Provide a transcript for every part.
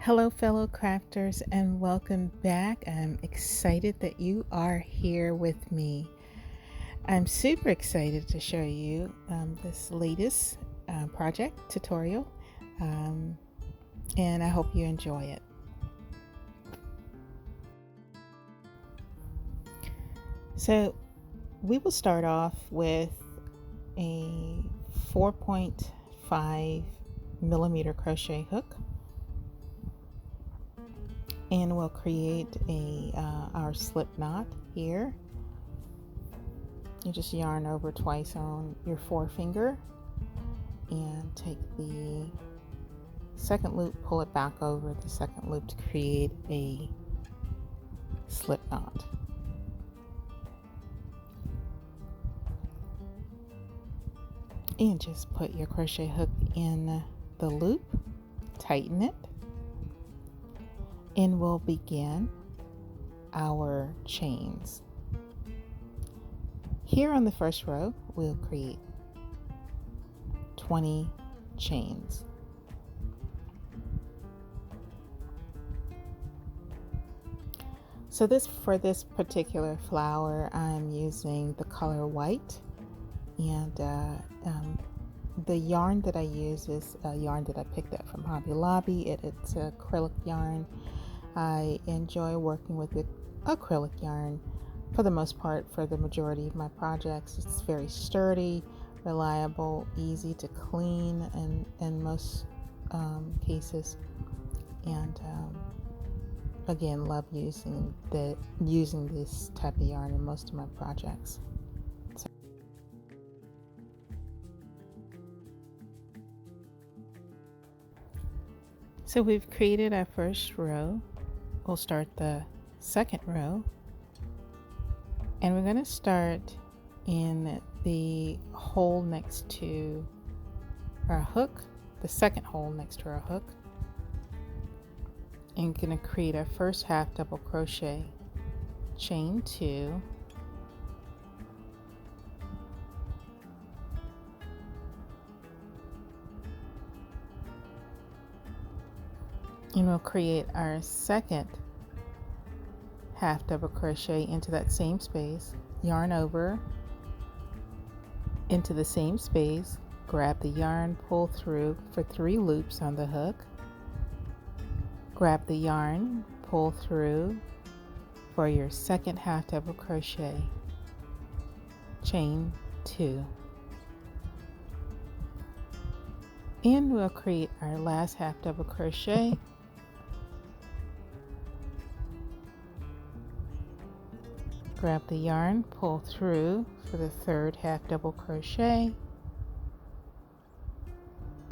Hello, fellow crafters, and welcome back. I'm excited that you are here with me. I'm super excited to show you this latest project tutorial, um, and I hope you enjoy it. So, we will start off with a 4.5 millimeter crochet hook. And we'll create our slip knot here. You just yarn over twice on your forefinger and take the second loop, pull it back over the second loop to create a slip knot. And just put your crochet hook in the loop, tighten it, and we'll begin our chains. Here on the first row, we'll create 20 chains. So for this particular flower, I'm using the color white, and the yarn that I use is a yarn that I picked up from Hobby Lobby. It's acrylic yarn. I enjoy working with the acrylic yarn for the most part for the majority of my projects. It's very sturdy, reliable, easy to clean in most cases, and again, love using this type of yarn in most of my projects. So we've created our first row. We'll start the second row, and we're going to start in the hole next to our hook, the second hole next to our hook, and going to create our first half double crochet, chain 2, and we'll create our second half double crochet into that same space, yarn over into the same space, grab the yarn, pull through for 3 loops on the hook, grab the yarn, pull through for your second half double crochet, chain 2, and we'll create our last half double crochet, grab the yarn, pull through for the third half double crochet,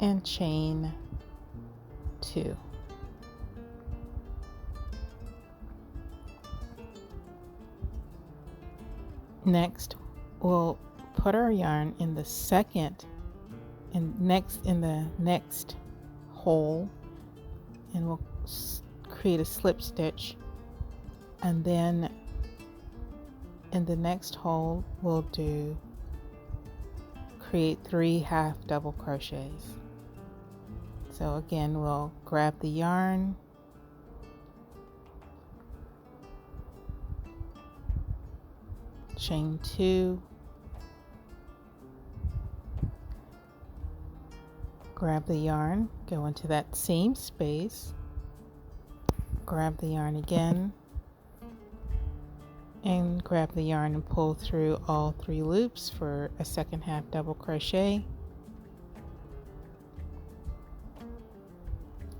and chain 2. Next, we'll put our yarn in the second and in the next hole, and we'll create a slip stitch, and then in the next hole we'll create 3 half double crochets. So again, we'll grab the yarn, chain 2, grab the yarn, go into that same space, grab the yarn again, and grab the yarn and pull through all 3 loops for a second half double crochet.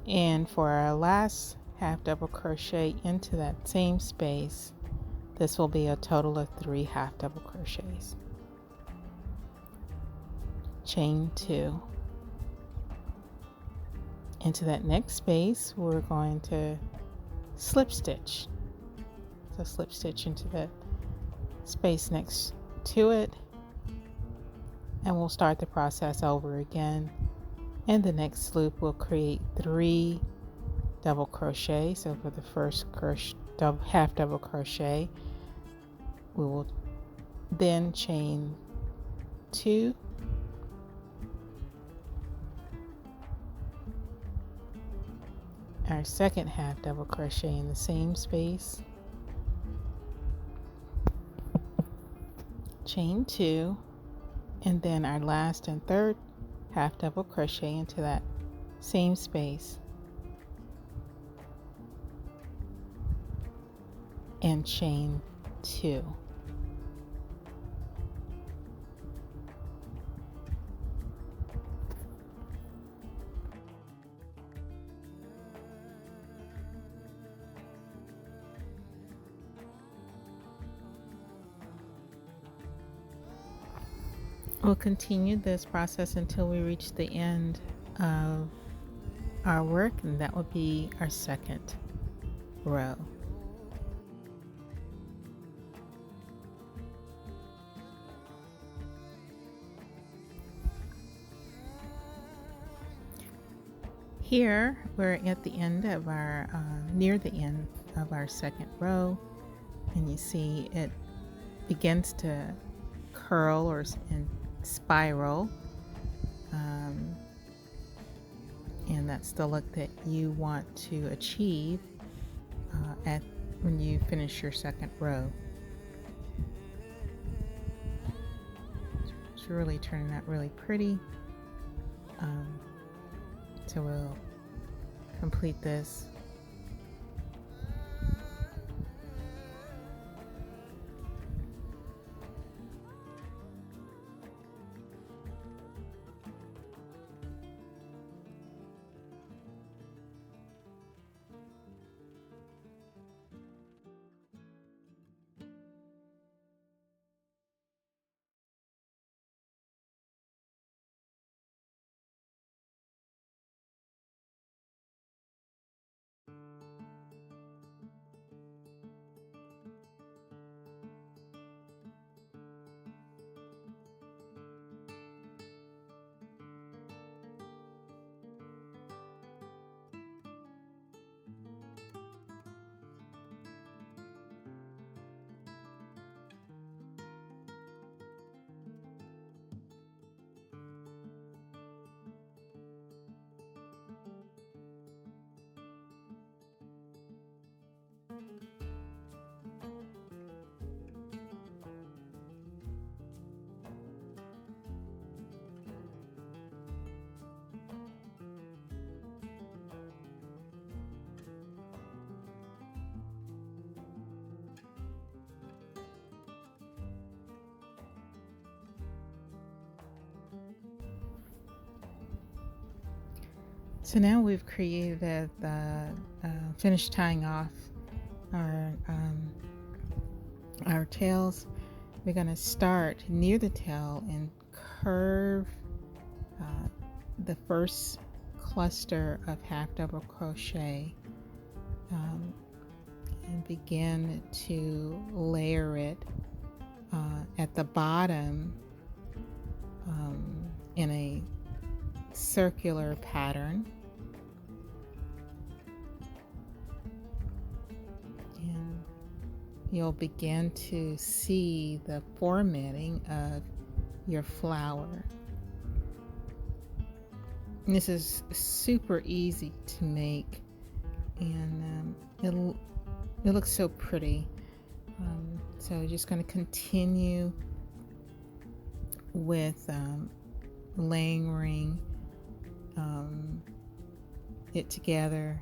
And for our last half double crochet into that same space, this will be a total of 3 half double crochets. Chain 2. Into that next space, we're going to slip stitch. So slip stitch into the space next to it, and we'll start the process over again. In the next loop, we'll create 3 double crochet. So for the first half double crochet, we will then chain 2, our second half double crochet in the same space, chain 2, and then our last and third half double crochet into that same space and chain 2. We'll continue this process until we reach the end of our work, and that will be our second row. Here we're at the end of our near the end of our second row, and you see it begins to curl or spiral, and that's the look that you want to achieve when you finish your second row. It's really turning out really pretty. So we'll complete this. So now we've created the finished tying off our tails. We're going to start near the tail and curve the first cluster of half double crochet and begin to layer it at the bottom in a circular pattern. And you'll begin to see the formatting of your flower. And this is super easy to make, and it looks so pretty. So just going to continue with layering it together,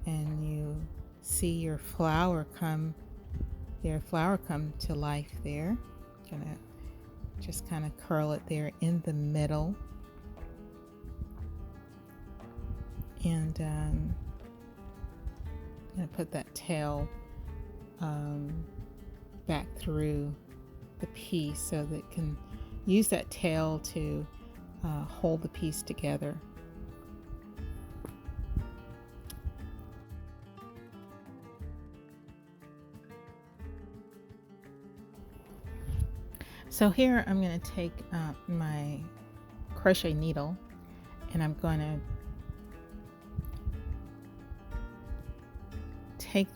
and you see your flower come to life there. Gonna just kind of curl it there in the middle, and I'm gonna put that tail back through the piece so that it can use that tail to hold the piece together. So here I'm going to take my crochet needle, and I'm going to take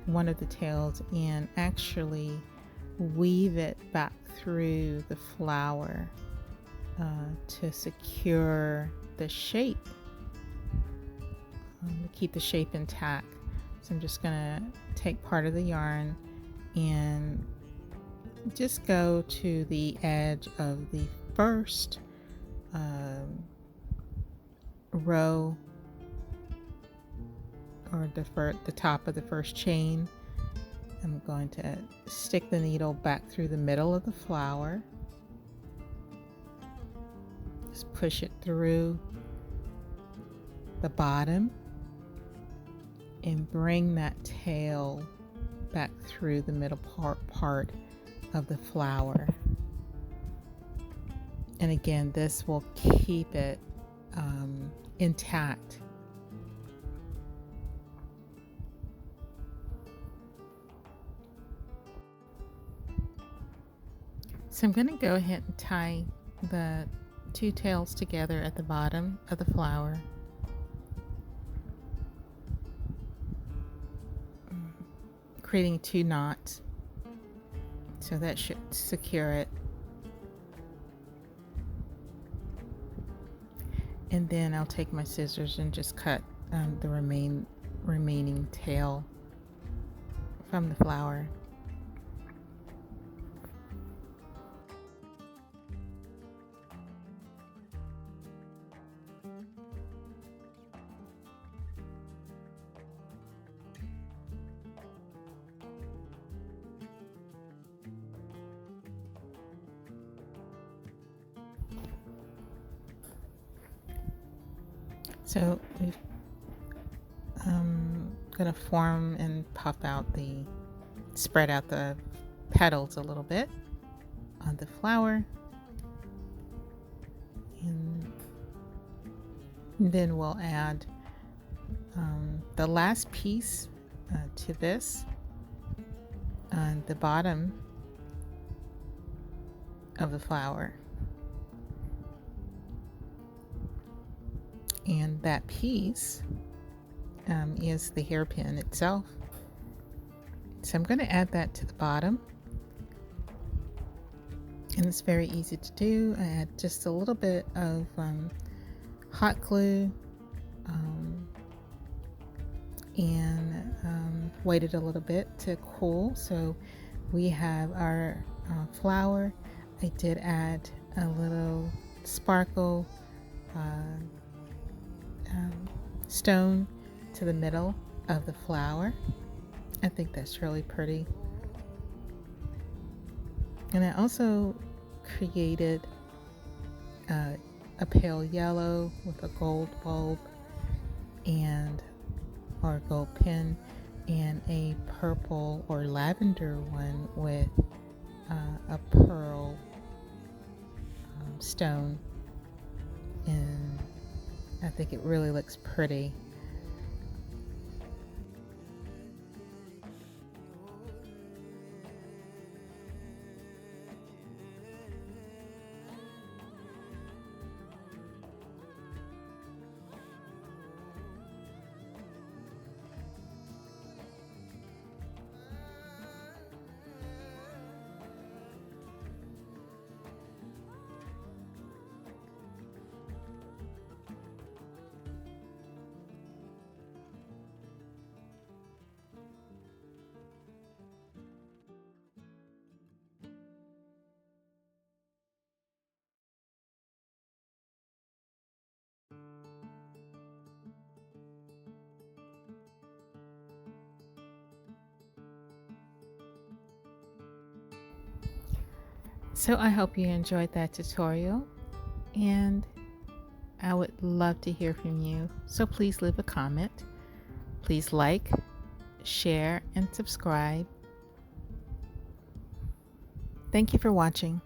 one of the tails and actually weave it back through the flower to secure the shape to keep the shape intact. So I'm just going to take part of the yarn and just go to the edge of the first row, or the top of the first chain. I'm going to stick the needle back through the middle of the flower. Just push it through the bottom and bring that tail back through the middle part of the flower. And again, this will keep it intact. So I'm going to go ahead and tie the two tails together at the bottom of the flower. Creating 2 knots. So that should secure it. And then I'll take my scissors and just cut the remaining tail from the flower. So we're going to form and puff out spread out the petals a little bit on the flower. And then we'll add the last piece to this on the bottom of the flower. And that piece is the hairpin itself. So I'm going to add that to the bottom. And it's very easy to do. I add just a little bit of hot glue and wait it a little bit to cool. So we have our flower. I did add a little sparkle stone to the middle of the flower. I think that's really pretty. And I also created a pale yellow with a gold bulb or gold pin, and a purple or lavender one with a pearl stone, and I think it really looks pretty. So I hope you enjoyed that tutorial, and I would love to hear from you. So please leave a comment. Please like, share, and subscribe. Thank you for watching.